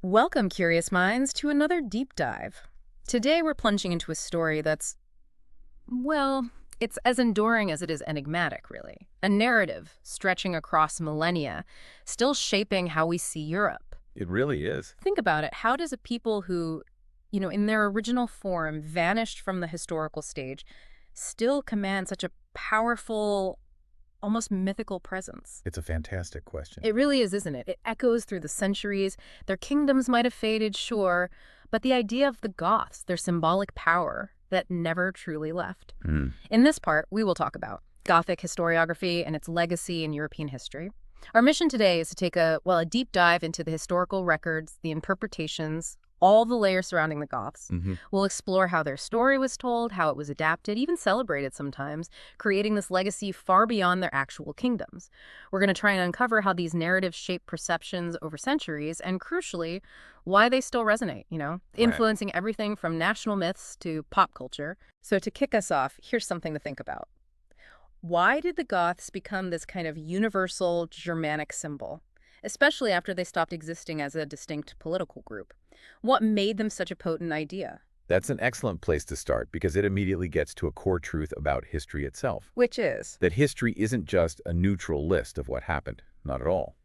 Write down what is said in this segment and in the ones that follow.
Welcome, curious minds, to another deep dive. Today we're plunging into a story that's, well, it's as enduring as it is enigmatic, really. A narrative stretching across millennia, still shaping how we see Europe. It really is. Think about it. How does a people who, in their original form, vanished from the historical stage, still command such a powerful, almost mythical presence? It's a fantastic question. It really is, isn't it? It echoes through the centuries. Their kingdoms might have faded, sure, but the idea of the Goths, their symbolic power, that never truly left. In this part, we will talk about Gothic historiography and its legacy in European history. Our mission today is to take a deep dive into the historical records, the interpretations, all the layers surrounding the Goths. We'll explore how their story was told, how it was adapted, even celebrated sometimes, creating this legacy far beyond their actual kingdoms. We're going to try and uncover how these narratives shape perceptions over centuries, and crucially, why they still resonate, influencing everything from national myths to pop culture. So to kick us off, here's something to think about. Why did the Goths become this kind of universal Germanic symbol, especially after they stopped existing as a distinct political group? What made them such a potent idea? That's an excellent place to start because it immediately gets to a core truth about history itself. Which is? That history isn't just a neutral list of what happened. Not at all.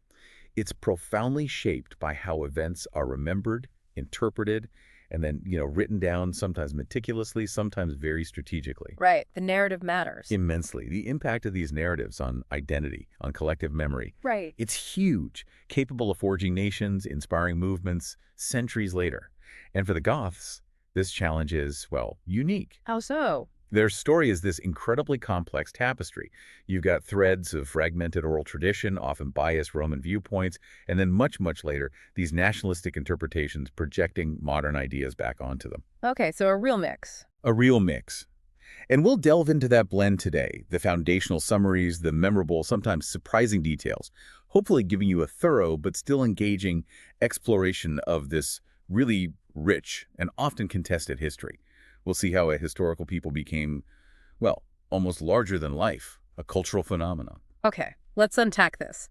It's profoundly shaped by how events are remembered, interpreted, and then, written down, sometimes meticulously, sometimes very strategically. Right. The narrative matters. Immensely. The impact of these narratives on identity, on collective memory. Right. It's huge, capable of forging nations, inspiring movements centuries later. And for the Goths, this challenge is, unique. How so? Their story is this incredibly complex tapestry. You've got threads of fragmented oral tradition, often biased Roman viewpoints, and then much, much later, these nationalistic interpretations projecting modern ideas back onto them. Okay, so a real mix. A real mix. And we'll delve into that blend today, the foundational summaries, the memorable, sometimes surprising details, hopefully giving you a thorough but still engaging exploration of this really rich and often contested history. We'll see how a historical people became, almost larger than life, a cultural phenomenon. Okay, let's unpack this.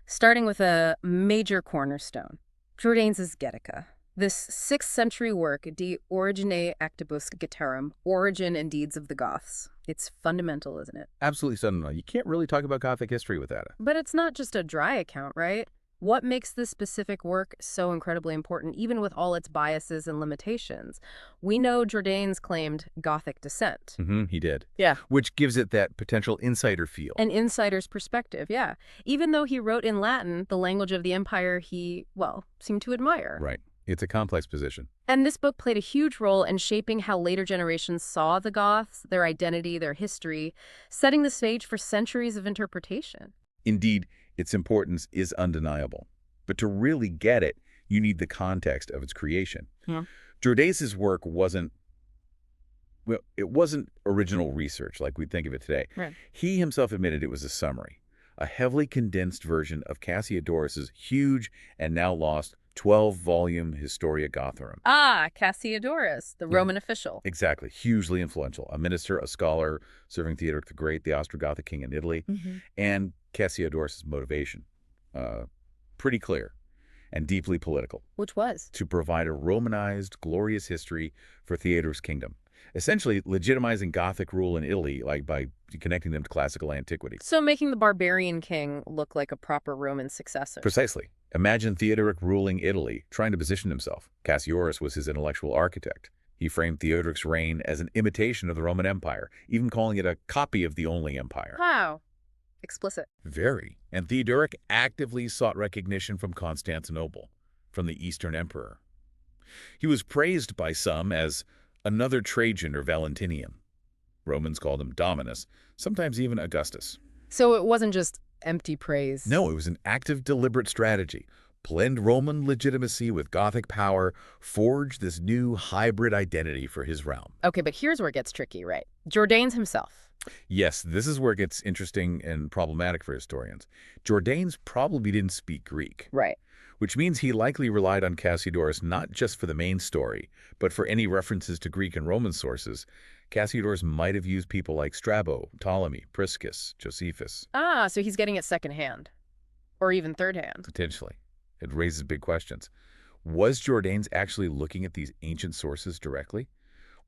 Starting with a major cornerstone, Jordanes' Getica. This 6th century work, De Origine Actibus Gotarum, Origin and Deeds of the Goths. It's fundamental, isn't it? Absolutely fundamental. You can't really talk about Gothic history without it. But it's not just a dry account, right? What makes this specific work so incredibly important, even with all its biases and limitations? We know Jordanes claimed Gothic descent. He did. Yeah. Which gives it that potential insider feel. An insider's perspective, yeah. Even though he wrote in Latin, the language of the empire he, seemed to admire. Right. It's a complex position. And this book played a huge role in shaping how later generations saw the Goths, their identity, their history, setting the stage for centuries of interpretation. Indeed, its importance is undeniable. But to really get it, you need the context of its creation. Yeah. Jordanes' work wasn't original research like we think of it today. Right. He himself admitted it was a summary, a heavily condensed version of Casiodorus' huge and now lost 12-volume Historia Gotharum. Ah, Casiodorus, the Roman official. Exactly. Hugely influential. A minister, a scholar, serving Theodoric the Great, the Ostrogothic king in Italy, and Casiodorus' motivation. Pretty clear and deeply political. Which was? To provide a Romanized, glorious history for Theodoric's kingdom. Essentially legitimizing Gothic rule in Italy by connecting them to classical antiquity. So making the barbarian king look like a proper Roman successor. Precisely. Imagine Theodoric ruling Italy, trying to position himself. Cassiodorus was his intellectual architect. He framed Theodoric's reign as an imitation of the Roman Empire, even calling it a copy of the only empire. Wow. Explicit. Very. And Theodoric actively sought recognition from Constantinople, from the Eastern Emperor. He was praised by some as another Trajan or Valentinian. Romans called him Dominus, sometimes even Augustus. So it wasn't just empty praise. No, it was an active, deliberate strategy. Blend Roman legitimacy with Gothic power, forge this new hybrid identity for his realm. Okay, but here's where it gets tricky, right? Jordanes himself. Yes, this is where it gets interesting and problematic for historians. Jordanes probably didn't speak Greek. Right. Which means he likely relied on Cassiodorus not just for the main story, but for any references to Greek and Roman sources. Cassiodorus might have used people like Strabo, Ptolemy, Priscus, Josephus. Ah, so he's getting it secondhand. Or even thirdhand. Potentially. It raises big questions. Was Jordanes actually looking at these ancient sources directly?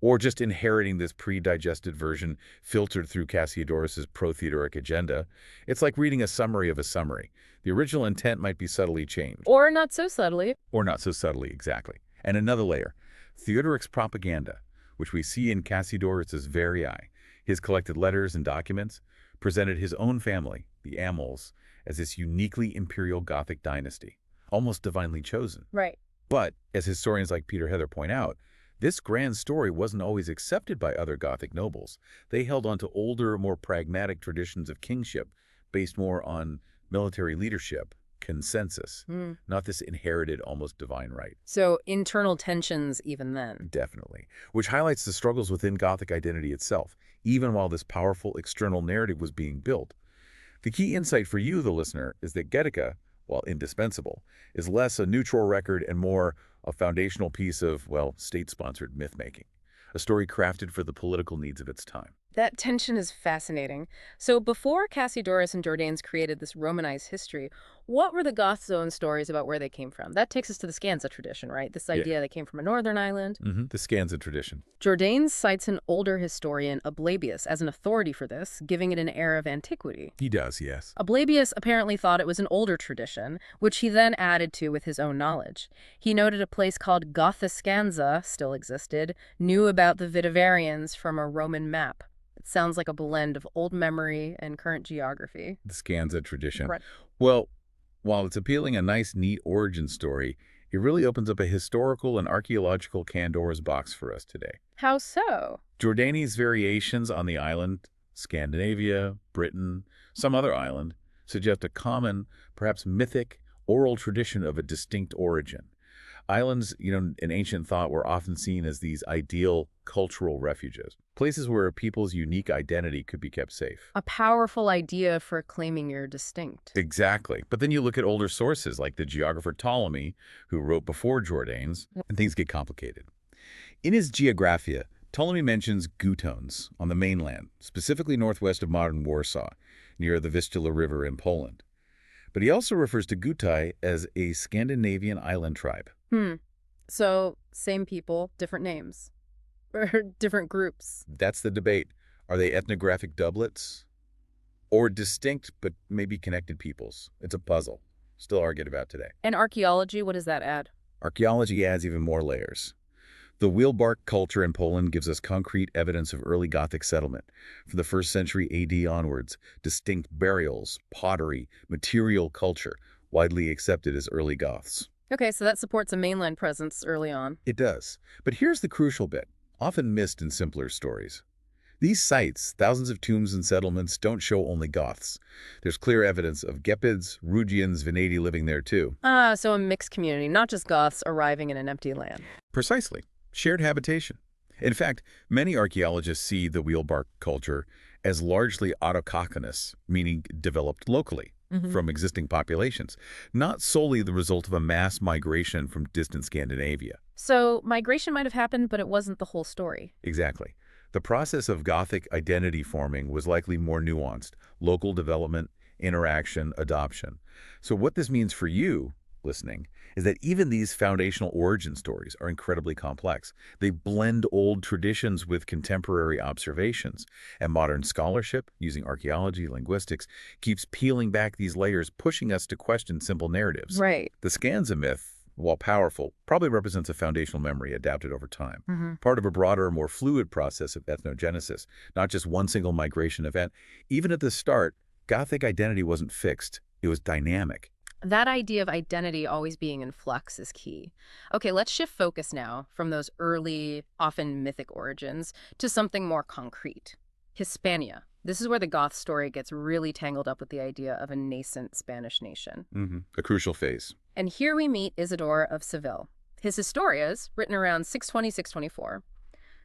Or just inheriting this pre-digested version filtered through Casiodorus's pro-Theodoric agenda? It's like reading a summary of a summary. The original intent might be subtly changed. Or not so subtly. Or not so subtly, exactly. And another layer, Theodoric's propaganda, which we see in Casiodorus's very eye. His collected letters and documents presented his own family, the Amuls, as this uniquely imperial Gothic dynasty, almost divinely chosen. Right. But, as historians like Peter Heather point out, this grand story wasn't always accepted by other Gothic nobles. They held on to older, more pragmatic traditions of kingship, based more on military leadership, consensus, not this inherited, almost divine right. So internal tensions even then. Definitely. Which highlights the struggles within Gothic identity itself, even while this powerful external narrative was being built. The key insight for you, the listener, is that Goetica, while indispensable, is less a neutral record and more a foundational piece of, well, state-sponsored myth-making, a story crafted for the political needs of its time. That tension is fascinating. So before Cassiodorus and Jordanes created this Romanized history, what were the Goths' own stories about where they came from? That takes us to the Scanza tradition, right? This idea they came from a northern island. The Scanza tradition. Jordanes cites an older historian, Ablabius, as an authority for this, giving it an air of antiquity. He does, yes. Ablabius apparently thought it was an older tradition, which he then added to with his own knowledge. He noted a place called Gothiscanza still existed, knew about the Vitivarians from a Roman map. It sounds like a blend of old memory and current geography. The Scanza tradition. Right. Well, while it's appealing a nice, neat origin story, it really opens up a historical and archaeological Pandora's box for us today. How so? Jordanes' variations on the island, Scandinavia, Britain, some other island, suggest a common, perhaps mythic, oral tradition of a distinct origin. Islands, in ancient thought were often seen as these ideal cultural refuges, places where a people's unique identity could be kept safe. A powerful idea for claiming you're distinct. Exactly. But then you look at older sources like the geographer Ptolemy, who wrote before Jordanes, and things get complicated. In his Geographia, Ptolemy mentions Gutones on the mainland, specifically northwest of modern Warsaw, near the Vistula River in Poland. But he also refers to Gutai as a Scandinavian island tribe. So, same people, different names. Or different groups. That's the debate. Are they ethnographic doublets? Or distinct but maybe connected peoples? It's a puzzle. Still argued about today. And archaeology, what does that add? Archaeology adds even more layers. The wheelbark culture in Poland gives us concrete evidence of early Gothic settlement. From the 1st century AD onwards, distinct burials, pottery, material culture, widely accepted as early Goths. Okay, so that supports a mainland presence early on. It does. But here's the crucial bit, often missed in simpler stories. These sites, thousands of tombs and settlements, don't show only Goths. There's clear evidence of Gepids, Rugians, Veneti living there too. So a mixed community, not just Goths arriving in an empty land. Precisely. Shared habitation. In fact, many archaeologists see the wheelbark culture as largely autochthonous, meaning developed locally from existing populations, not solely the result of a mass migration from distant Scandinavia. So migration might have happened, but it wasn't the whole story. Exactly. The process of Gothic identity forming was likely more nuanced: local development, interaction, adoption. So what this means for you, listening, is that even these foundational origin stories are incredibly complex. They blend old traditions with contemporary observations, and modern scholarship, using archaeology, linguistics, keeps peeling back these layers, pushing us to question simple narratives. Right. The Scanza myth, while powerful, probably represents a foundational memory adapted over time, part of a broader, more fluid process of ethnogenesis, not just one single migration event. Even at the start, Gothic identity wasn't fixed. It was dynamic. That idea of identity always being in flux is key. Okay, let's shift focus now from those early, often mythic origins to something more concrete. Hispania. This is where the Goth story gets really tangled up with the idea of a nascent Spanish nation. A crucial phase. And here we meet Isidore of Seville. His Historias, written around 620-624.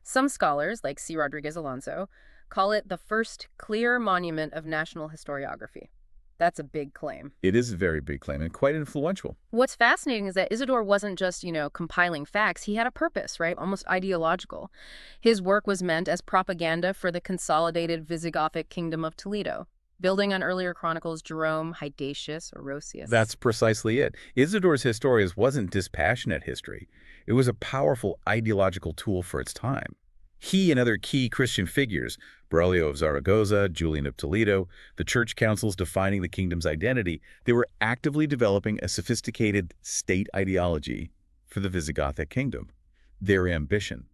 Some scholars, like C. Rodriguez Alonso, call it the first clear monument of national historiography. That's a big claim. It is a very big claim and quite influential. What's fascinating is that Isidore wasn't just, compiling facts. He had a purpose, right? Almost ideological. His work was meant as propaganda for the consolidated Visigothic kingdom of Toledo. building on earlier chronicles Jerome, Hydatius, or Rosius. That's precisely it. Isidore's Historias wasn't dispassionate history. It was a powerful ideological tool for its time. He and other key Christian figures, Borrelio of Zaragoza, Julian of Toledo, the church councils defining the kingdom's identity, they were actively developing a sophisticated state ideology for the Visigothic kingdom. Their ambition,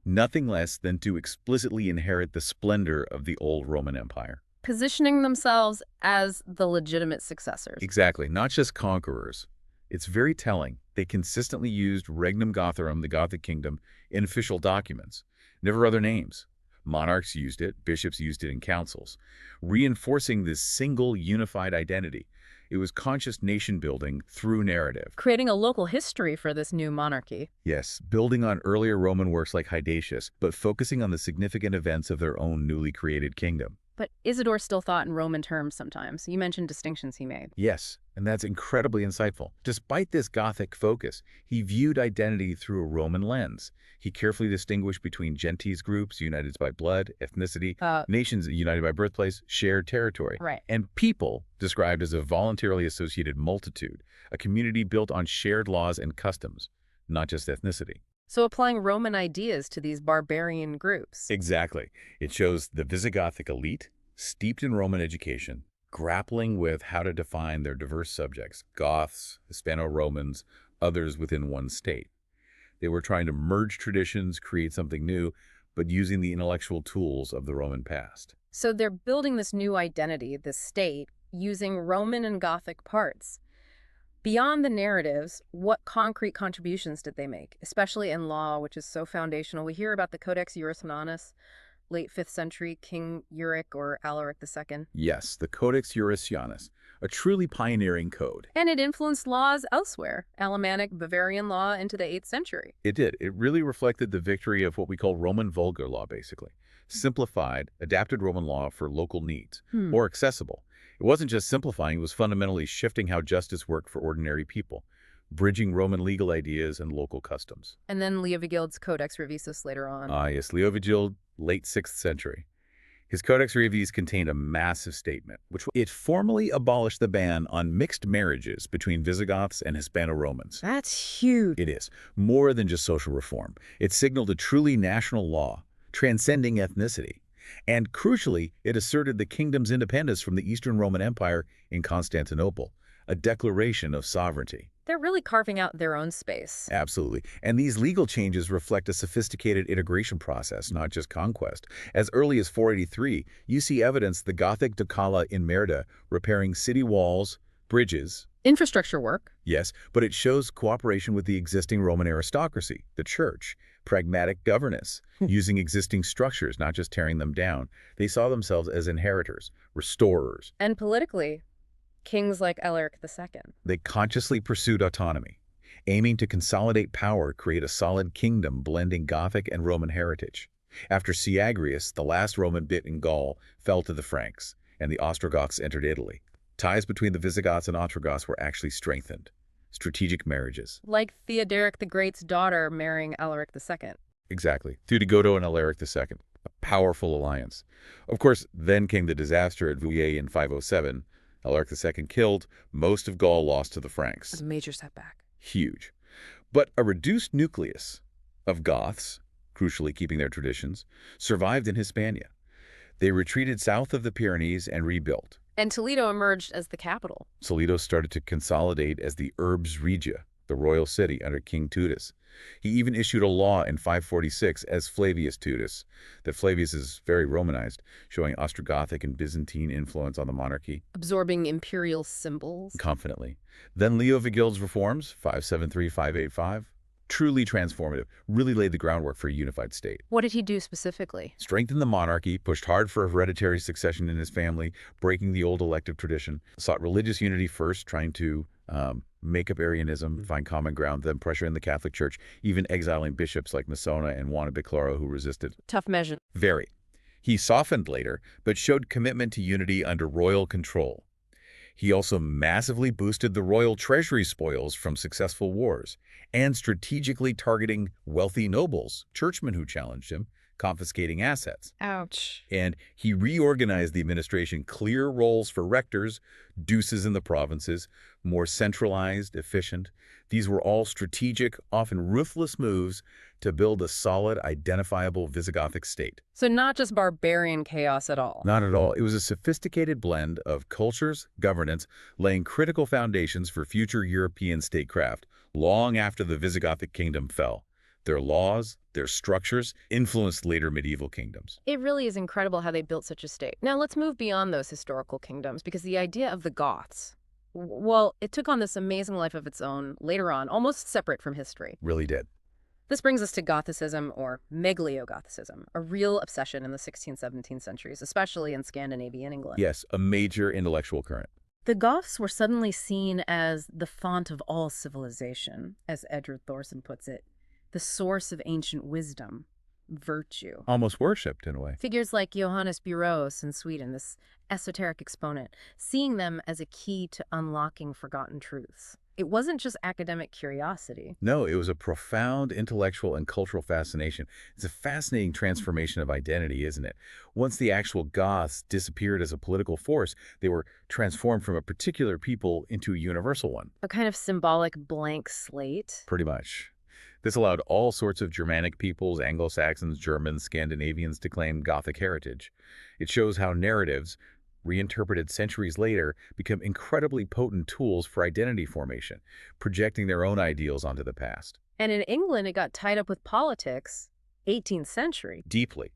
nothing less than to explicitly inherit the splendor of the old Roman Empire. Positioning themselves as the legitimate successors. Exactly, not just conquerors. It's very telling. They consistently used Regnum Gotharum, the Gothic kingdom, in official documents, never other names. Monarchs used it, bishops used it in councils, reinforcing this single unified identity. It was conscious nation-building through narrative. Creating a local history for this new monarchy. Yes, building on earlier Roman works like Hydatius, but focusing on the significant events of their own newly created kingdom. But Isidore still thought in Roman terms sometimes. You mentioned distinctions he made. Yes, and that's incredibly insightful. Despite this Gothic focus, he viewed identity through a Roman lens. He carefully distinguished between gentes groups united by blood, ethnicity, nations united by birthplace, shared territory, and people described as a voluntarily associated multitude, a community built on shared laws and customs, not just ethnicity. So applying Roman ideas to these barbarian groups. Exactly. It shows the Visigothic elite, steeped in Roman education, grappling with how to define their diverse subjects, Goths, Hispano-Romans, others within one state. They were trying to merge traditions, create something new, but using the intellectual tools of the Roman past. So they're building this new identity, this state, using Roman and Gothic parts. Beyond the narratives, what concrete contributions did they make, especially in law, which is so foundational? We hear about the Codex Iuris, late 5th century King Euric or Alaric II. Yes, the Codex Iuris, a truly pioneering code. And it influenced laws elsewhere, Alemannic Bavarian law into the 8th century. It did. It really reflected the victory of what we call Roman vulgar law, basically. Simplified, adapted Roman law for local needs, more accessible. It wasn't just simplifying, it was fundamentally shifting how justice worked for ordinary people, bridging Roman legal ideas and local customs. And then Leovigild's Codex Revisus later on. Yes, Leovigild, late 6th century. His Codex Revis contained a massive statement, which it formally abolished the ban on mixed marriages between Visigoths and Hispano-Romans. That's huge. It is. More than just social reform. It signaled a truly national law, transcending ethnicity. And crucially, it asserted the kingdom's independence from the Eastern Roman Empire in Constantinople, a declaration of sovereignty. They're really carving out their own space. Absolutely. And these legal changes reflect a sophisticated integration process, not just conquest. As early as 483, you see evidence the Gothic Docala in Merida repairing city walls, bridges. Infrastructure work. Yes, but it shows cooperation with the existing Roman aristocracy, the church, pragmatic governance, using existing structures, not just tearing them down. They saw themselves as inheritors, restorers. And politically, kings like Alaric II. They consciously pursued autonomy, aiming to consolidate power, create a solid kingdom blending Gothic and Roman heritage. After Syagrius, the last Roman bit in Gaul, fell to the Franks, and the Ostrogoths entered Italy. Ties between the Visigoths and Ostrogoths were actually strengthened. Strategic marriages. Like Theodoric the Great's daughter marrying Alaric II. Exactly. Theodoric and Alaric II. A powerful alliance. Of course, then came the disaster at Vouillé in 507. Alaric II killed, most of Gaul lost to the Franks. That's a major setback. Huge. But a reduced nucleus of Goths, crucially keeping their traditions, survived in Hispania. They retreated south of the Pyrenees and rebuilt. And Toledo emerged as the capital. Toledo started to consolidate as the Urbs Regia, the royal city under King Tutus. He even issued a law in 546 as Flavius Tutus, that Flavius is very Romanized, showing Ostrogothic and Byzantine influence on the monarchy. Absorbing imperial symbols. Confidently. Then Leovigild's reforms, 573-585, truly transformative, really laid the groundwork for a unified state. What did he do specifically? Strengthened the monarchy, pushed hard for hereditary succession in his family, breaking the old elective tradition, sought religious unity first, trying to make up Arianism, find common ground, then pressure in the Catholic Church, even exiling bishops like Masona and Juan Biclaro who resisted. Tough measure. Very. He softened later, but showed commitment to unity under royal control. He also massively boosted the royal treasury spoils from successful wars, and strategically targeting wealthy nobles, churchmen who challenged him, confiscating assets. Ouch. And he reorganized the administration, clear roles for rectors, duces in the provinces, more centralized, efficient. These were all strategic, often ruthless moves to build a solid, identifiable Visigothic state. So not just barbarian chaos at all. Not at all. It was a sophisticated blend of cultures, governance, laying critical foundations for future European statecraft long after the Visigothic kingdom fell. Their laws, their structures, influenced later medieval kingdoms. It really is incredible how they built such a state. Now let's move beyond those historical kingdoms, because the idea of the Goths, well, it took on this amazing life of its own later on, almost separate from history. Really did. This brings us to Gothicism, or Megalio-Gothicism, a real obsession in the 16th, 17th centuries, especially in Scandinavian England. Yes, a major intellectual current. The Goths were suddenly seen as the font of all civilization, as Edward Thorson puts it, the source of ancient wisdom, virtue. Almost worshipped, in a way. Figures like Johannes Bureaus in Sweden, this esoteric exponent, seeing them as a key to unlocking forgotten truths. It wasn't just academic curiosity. No, it was a profound intellectual and cultural fascination. It's a fascinating transformation of identity, isn't it? Once the actual Goths disappeared as a political force, they were transformed from a particular people into a universal one. A kind of symbolic blank slate. Pretty much. This allowed all sorts of Germanic peoples, Anglo-Saxons, Germans, Scandinavians to claim Gothic heritage. It shows how narratives, reinterpreted centuries later, become incredibly potent tools for identity formation, projecting their own ideals onto the past. And in England, it got tied up with politics, 18th century. Deeply.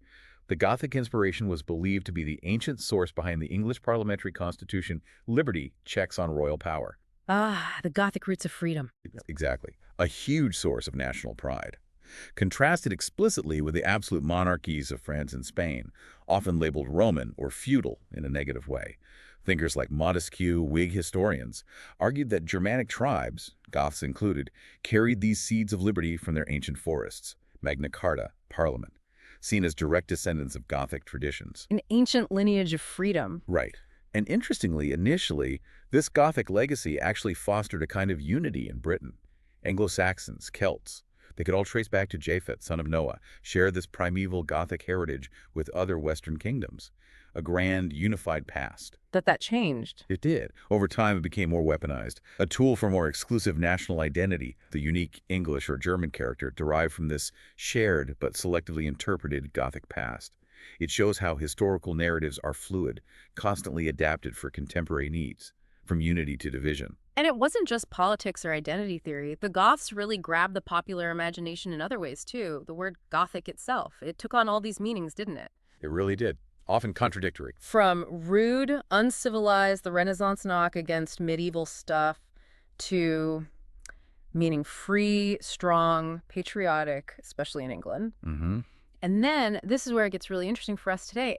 The Gothic inspiration was believed to be the ancient source behind the English parliamentary constitution, liberty, checks on royal power. Ah, the Gothic roots of freedom. Exactly. A huge source of national pride. Contrasted explicitly with the absolute monarchies of France and Spain, often labeled Roman or feudal in a negative way. Thinkers like Montesquieu, Whig historians, argued that Germanic tribes, Goths included, carried these seeds of liberty from their ancient forests, Magna Carta, Parliament, seen as direct descendants of Gothic traditions. An ancient lineage of freedom. Right. And interestingly, initially, this Gothic legacy actually fostered a kind of unity in Britain. Anglo-Saxons, Celts, they could all trace back to Japhet, son of Noah, share this primeval Gothic heritage with other Western kingdoms. A grand, unified past. That changed. It did. Over time, it became more weaponized. A tool for more exclusive national identity, the unique English or German character derived from this shared but selectively interpreted Gothic past. It shows how historical narratives are fluid, constantly adapted for contemporary needs, from unity to division. And it wasn't just politics or identity theory. The Goths really grabbed the popular imagination in other ways, too. The word Gothic itself, it took on all these meanings, didn't it? It really did. Often contradictory. From rude, uncivilized, the Renaissance knock against medieval stuff, to meaning free, strong, patriotic, especially in England. Mm-hmm. And then, this is where it gets really interesting for us today.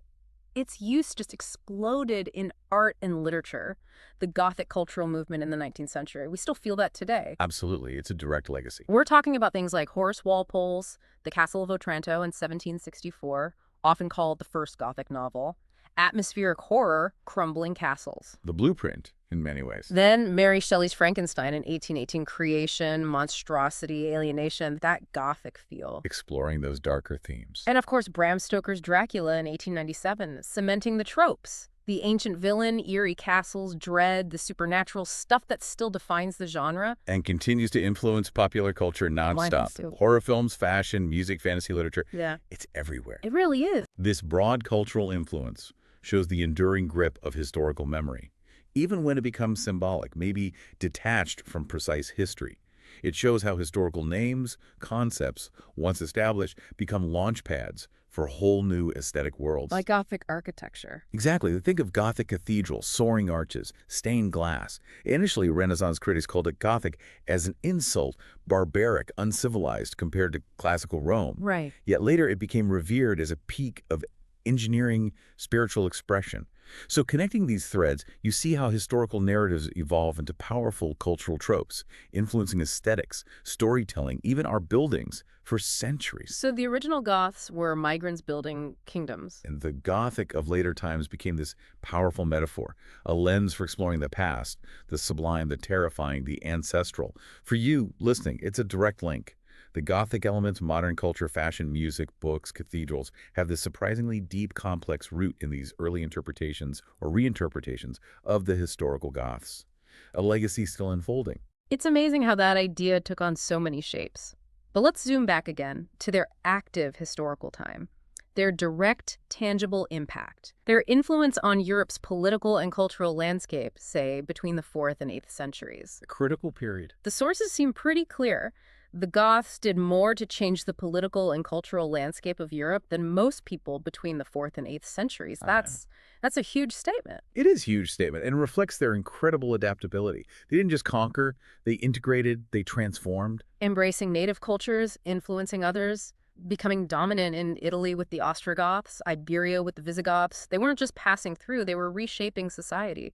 Its use just exploded in art and literature, the Gothic cultural movement in the 19th century. We still feel that today. Absolutely. It's a direct legacy. We're talking about things like Horace Walpole's The Castle of Otranto in 1764, often called the first Gothic novel, atmospheric horror, Crumbling Castles. The blueprint, in many ways. Then Mary Shelley's Frankenstein in 1818, creation, monstrosity, alienation, that Gothic feel. Exploring those darker themes. And of course, Bram Stoker's Dracula in 1897, cementing the tropes. The ancient villain, eerie castles, dread, the supernatural, stuff that still defines the genre. And continues to influence popular culture nonstop. Horror films, fashion, music, fantasy literature. Yeah. It's everywhere. It really is. This broad cultural influence shows the enduring grip of historical memory. Even when it becomes symbolic, maybe detached from precise history. It shows how historical names, concepts, once established, become launch pads for whole new aesthetic worlds. Like Gothic architecture. Exactly. Think of Gothic cathedrals, soaring arches, stained glass. Initially, Renaissance critics called it Gothic as an insult, barbaric, uncivilized compared to classical Rome. Right. Yet later it became revered as a peak of engineering spiritual expression. So connecting these threads, you see how historical narratives evolve into powerful cultural tropes, influencing aesthetics, storytelling, even our buildings for centuries. So the original Goths were migrants building kingdoms. And the Gothic of later times became this powerful metaphor, a lens for exploring the past, the sublime, the terrifying, the ancestral. For you listening, it's a direct link. The Gothic elements, modern culture, fashion, music, books, cathedrals, have this surprisingly deep, complex root in these early interpretations or reinterpretations of the historical Goths, a legacy still unfolding. It's amazing how that idea took on so many shapes. But let's zoom back again to their active historical time. Their direct, tangible impact. Their influence on Europe's political and cultural landscape, say, between the 4th and 8th centuries. A critical period. The sources seem pretty clear. The Goths did more to change the political and cultural landscape of Europe than most people between the 4th and 8th centuries. That's a huge statement. It is a huge statement and reflects their incredible adaptability. They didn't just conquer, they integrated, they transformed. Embracing native cultures, influencing others, becoming dominant in Italy with the Ostrogoths, Iberia with the Visigoths. They weren't just passing through, they were reshaping society.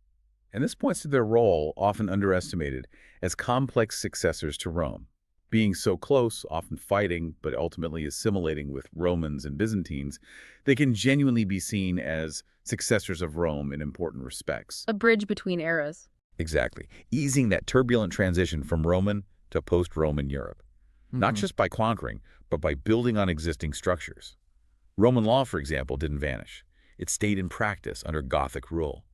And this points to their role, often underestimated, as complex successors to Rome. Being so close, often fighting, but ultimately assimilating with Romans and Byzantines, they can genuinely be seen as successors of Rome in important respects. A bridge between eras. Exactly. Easing that turbulent transition from Roman to post-Roman Europe. Not just by conquering, but by building on existing structures. Roman law, for example, didn't vanish. It stayed in practice under Gothic rule.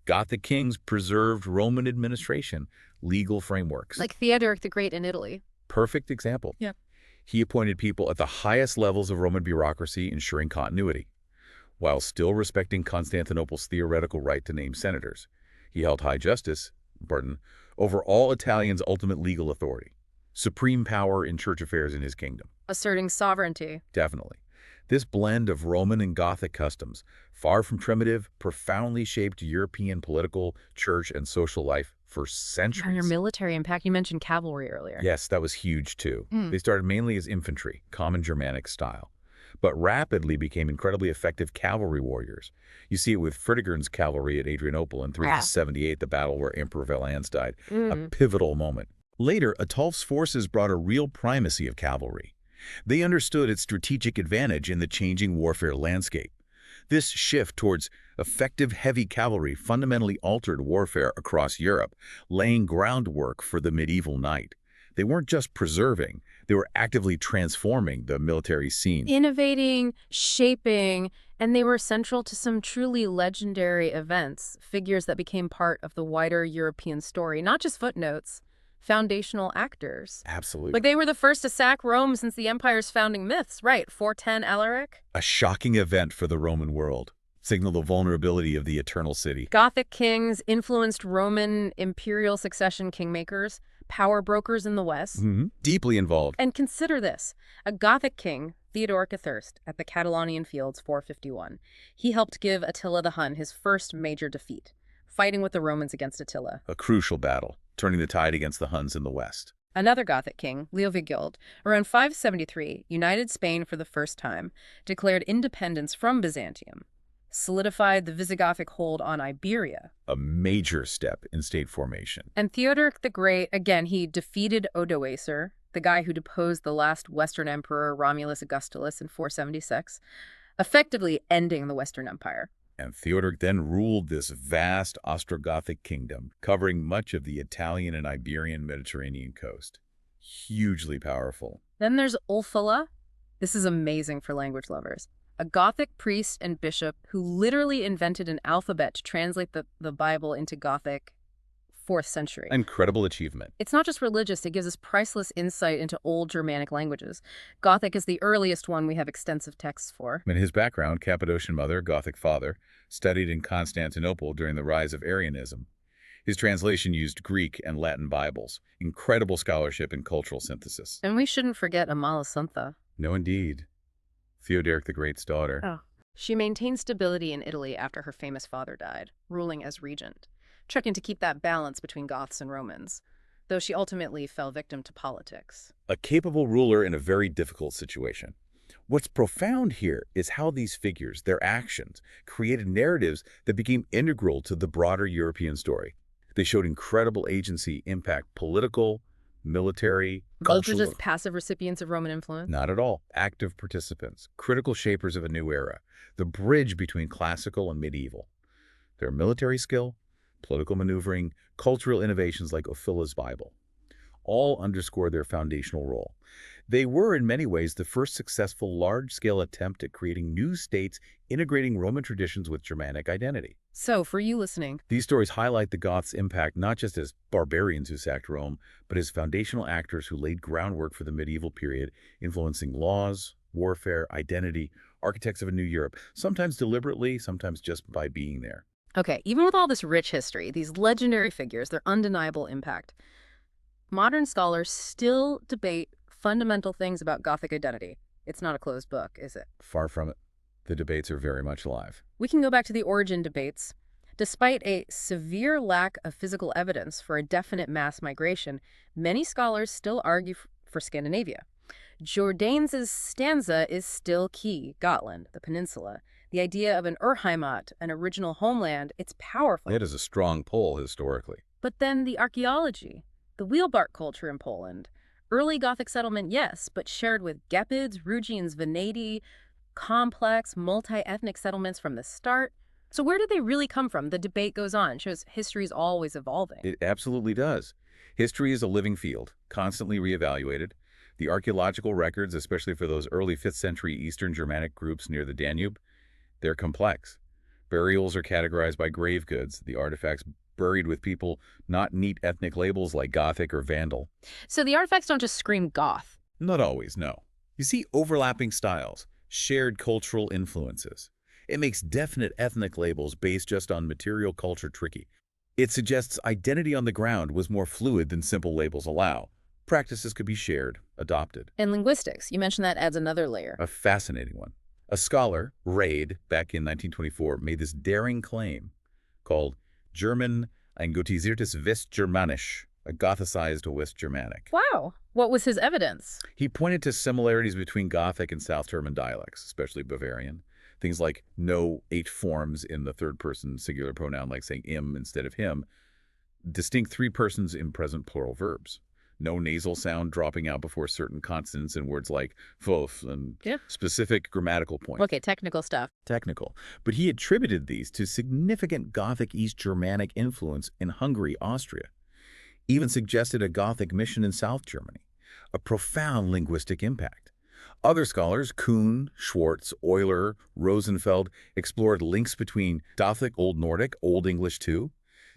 Gothic kings preserved Roman administration, legal frameworks. Like Theodoric the Great in Italy. Perfect example. Yeah. He appointed people at the highest levels of Roman bureaucracy, ensuring continuity, while still respecting Constantinople's theoretical right to name senators. He held high justice, over all Italians' ultimate legal authority. Supreme power in church affairs in his kingdom. Asserting sovereignty. Definitely. This blend of Roman and Gothic customs, far from primitive, profoundly shaped European political, church, and social life for centuries. And your military impact, you mentioned cavalry earlier. Yes, that was huge too. They started mainly as infantry, common Germanic style, but rapidly became incredibly effective cavalry warriors. You see it with Fritigern's cavalry at Adrianople in 378, the battle where Emperor Valens died, a pivotal moment. Later, Ataulf's forces brought a real primacy of cavalry. They understood its strategic advantage in the changing warfare landscape. This shift towards effective heavy cavalry fundamentally altered warfare across Europe, laying groundwork for the medieval knight. They weren't just preserving, they were actively transforming the military scene. Innovating, shaping, and they were central to some truly legendary events, figures that became part of the wider European story, not just footnotes. Foundational actors. Absolutely. Like they were the first to sack Rome since the empire's founding myths, right? 410 Alaric. A shocking event for the Roman world. Signaled the vulnerability of the Eternal City. Gothic kings influenced Roman imperial succession kingmakers, power brokers in the West. Deeply involved. And consider this. A Gothic king, Theodoric at the Catalonian Fields 451. He helped give Attila the Hun his first major defeat, fighting with the Romans against Attila. A crucial battle, turning the tide against the Huns in the West. Another Gothic king, Leovigild, around 573, united Spain for the first time, declared independence from Byzantium, solidified the Visigothic hold on Iberia. A major step in state formation. And Theodoric the Great, again, he defeated Odoacer, the guy who deposed the last Western emperor Romulus Augustulus in 476, effectively ending the Western Empire. And Theodoric then ruled this vast Ostrogothic kingdom, covering much of the Italian and Iberian Mediterranean coast. Hugely powerful. Then there's Ulfila. This is amazing for language lovers. A Gothic priest and bishop who literally invented an alphabet to translate the Bible into Gothic 4th century. Incredible achievement. It's not just religious, it gives us priceless insight into old Germanic languages. Gothic is the earliest one we have extensive texts for. In his background, Cappadocian mother, Gothic father, studied in Constantinople during the rise of Arianism. His translation used Greek and Latin Bibles. Incredible scholarship and cultural synthesis. And we shouldn't forget Amalasuntha. No, indeed. Theodoric the Great's daughter. Oh. She maintained stability in Italy after her famous father died, ruling as regent, trying to keep that balance between Goths and Romans, though she ultimately fell victim to politics. A capable ruler in a very difficult situation. What's profound here is how these figures, their actions, created narratives that became integral to the broader European story. They showed incredible agency, impact, political, military, Culture cultural. just passive recipients of Roman influence? Not at all. Active participants, critical shapers of a new era, the bridge between classical and medieval. Their military skill, political maneuvering, cultural innovations like Ulfila's Bible, all underscore their foundational role. They were, in many ways, the first successful large-scale attempt at creating new states integrating Roman traditions with Germanic identity. So, for you listening, These stories highlight the Goths' impact not just as barbarians who sacked Rome, but as foundational actors who laid groundwork for the medieval period, influencing laws, warfare, identity, architects of a new Europe, sometimes deliberately, sometimes just by being there. okay, even with all this rich history, these legendary figures, their undeniable impact, modern scholars still debate fundamental things about Gothic identity. It's not a closed book, is it? Far from it. The debates are very much alive. We can go back to the origin debates. Despite a severe lack of physical evidence for a definite mass migration, many scholars still argue for Scandinavia. Jordanes' stanza is still key. Gotland, the peninsula. The idea of an Urheimat, an original homeland, it's powerful. It is a strong pull historically. But then the archaeology, the wheelbark culture in Poland. Early Gothic settlement, yes, but shared with Gepids, Rugians, Veneti, complex, multi-ethnic settlements from the start. So where did they really come from? The debate goes on. It shows history is always evolving. It absolutely does. History is a living field, constantly reevaluated. The archaeological records, especially for those early 5th century Eastern Germanic groups near the Danube, they're complex. Burials are categorized by grave goods, the artifacts buried with people, not neat ethnic labels like Gothic or Vandal. So the artifacts don't just scream Goth. Not always, no. You see overlapping styles, shared cultural influences. It makes definite ethnic labels based just on material culture tricky. It suggests identity on the ground was more fluid than simple labels allow. Practices could be shared, adopted. And linguistics, you mentioned that adds another layer. A fascinating one. A scholar, Reid, back in 1924, made this daring claim called German ein Gothisiertes Westgermanisch, a Gothicized West Germanic. Wow. What was his evidence? He pointed to similarities between Gothic and South German dialects, especially Bavarian. Things like no H forms in the third-person singular pronoun, like saying im instead of him. Distinct three persons in present plural verbs. No nasal sound dropping out before certain consonants in words like fof and specific grammatical points. Okay, technical stuff. Technical. But he attributed these to significant Gothic East Germanic influence in Hungary, Austria. Even suggested a Gothic mission in South Germany. A profound linguistic impact. Other scholars, Kuhn, Schwartz, Euler, Rosenfeld, explored links between Gothic, Old Nordic, Old English too,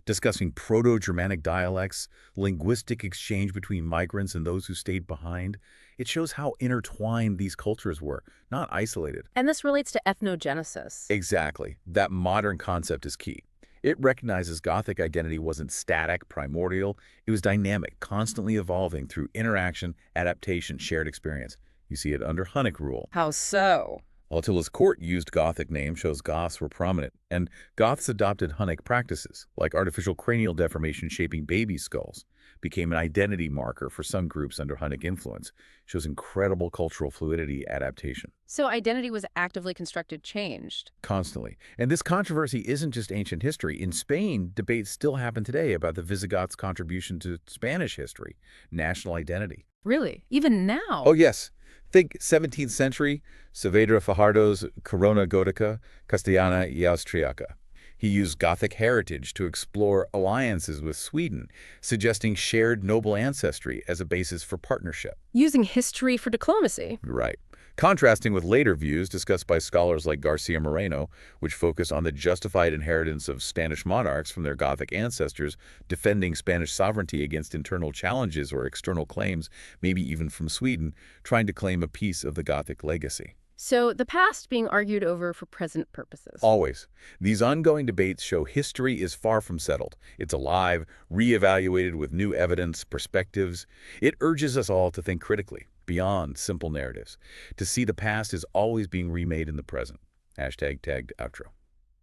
discussing Proto-Germanic dialects, linguistic exchange between migrants and those who stayed behind. It shows how intertwined these cultures were, not isolated. And this relates to ethnogenesis. Exactly. That modern concept is key. It recognizes Gothic identity wasn't static, primordial. It was dynamic, constantly evolving through interaction, adaptation, shared experience. You see it under Hunnic rule. How so? Attila's court used Gothic names shows Goths were prominent, and Goths adopted Hunnic practices, like artificial cranial deformation shaping baby skulls, became an identity marker for some groups under Hunnic influence, shows incredible cultural fluidity adaptation. So identity was actively constructed, changed. Constantly. And this controversy isn't just ancient history. In Spain, debates still happen today about the Visigoths' contribution to Spanish history, national identity. Really? Even now? Oh, yes. Think 17th century, Saavedra Fajardo's Corona Gotica, Castellana y Austriaca. He used Gothic heritage to explore alliances with Sweden, suggesting shared noble ancestry as a basis for partnership. Using history for diplomacy. Right. Contrasting with later views discussed by scholars like Garcia Moreno, which focus on the justified inheritance of Spanish monarchs from their Gothic ancestors, defending Spanish sovereignty against internal challenges or external claims, maybe even from Sweden, trying to claim a piece of the Gothic legacy. So the past being argued over for present purposes. Always. These ongoing debates show history is far from settled. It's alive, reevaluated with new evidence, perspectives. It urges us all to think critically, beyond simple narratives, to see the past is always being remade in the present. #tagged outro.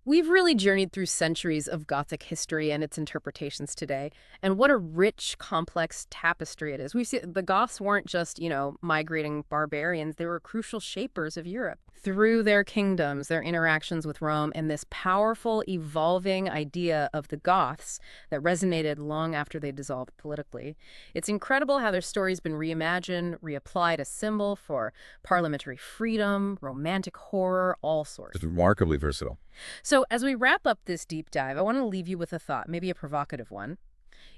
We've really journeyed through centuries of Gothic history and its interpretations today, and what a rich, complex tapestry it is. We see the Goths weren't just, migrating barbarians. They were crucial shapers of Europe through their kingdoms, their interactions with Rome, and this powerful, evolving idea of the Goths that resonated long after they dissolved politically. It's incredible how their story's been reimagined, reapplied, a symbol for parliamentary freedom, romantic horror, all sorts. It's remarkably versatile. So as we wrap up this deep dive, I want to leave you with a thought, maybe a provocative one.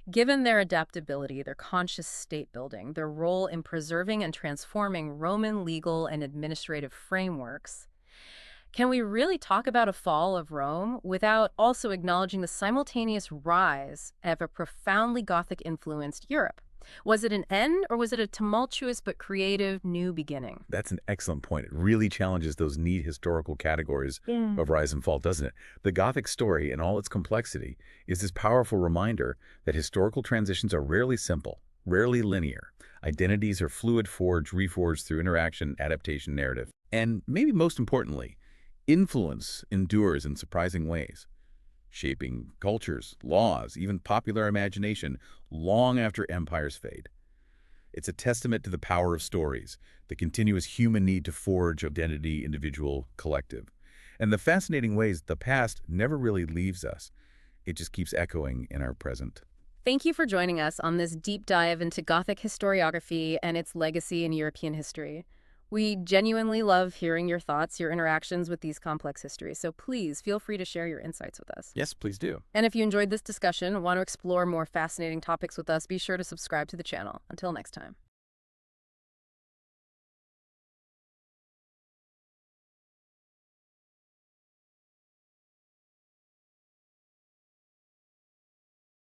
Given their adaptability, their conscious state building, their role in preserving and transforming Roman legal and administrative frameworks, can we really talk about a fall of Rome without also acknowledging the simultaneous rise of a profoundly Gothic-influenced Europe? Was it an end, or was it a tumultuous but creative new beginning? That's an excellent point. It really challenges those neat historical categories of rise and fall, doesn't it? The Gothic story, in all its complexity, is this powerful reminder that historical transitions are rarely simple, rarely linear. Identities are fluid, forged, reforged through interaction, adaptation, narrative. And maybe most importantly, influence endures in surprising ways, shaping cultures, laws, even popular imagination long after empires fade. It's a testament to the power of stories, the continuous human need to forge identity, individual, collective, and the fascinating ways the past never really leaves us. It just keeps echoing in our present. Thank you for joining us on this deep dive into Gothic historiography and its legacy in European history. We genuinely love hearing your thoughts, your interactions with these complex histories, so please feel free to share your insights with us. Yes, please do. And if you enjoyed this discussion and want to explore more fascinating topics with us, be sure to subscribe to the channel. Until next time.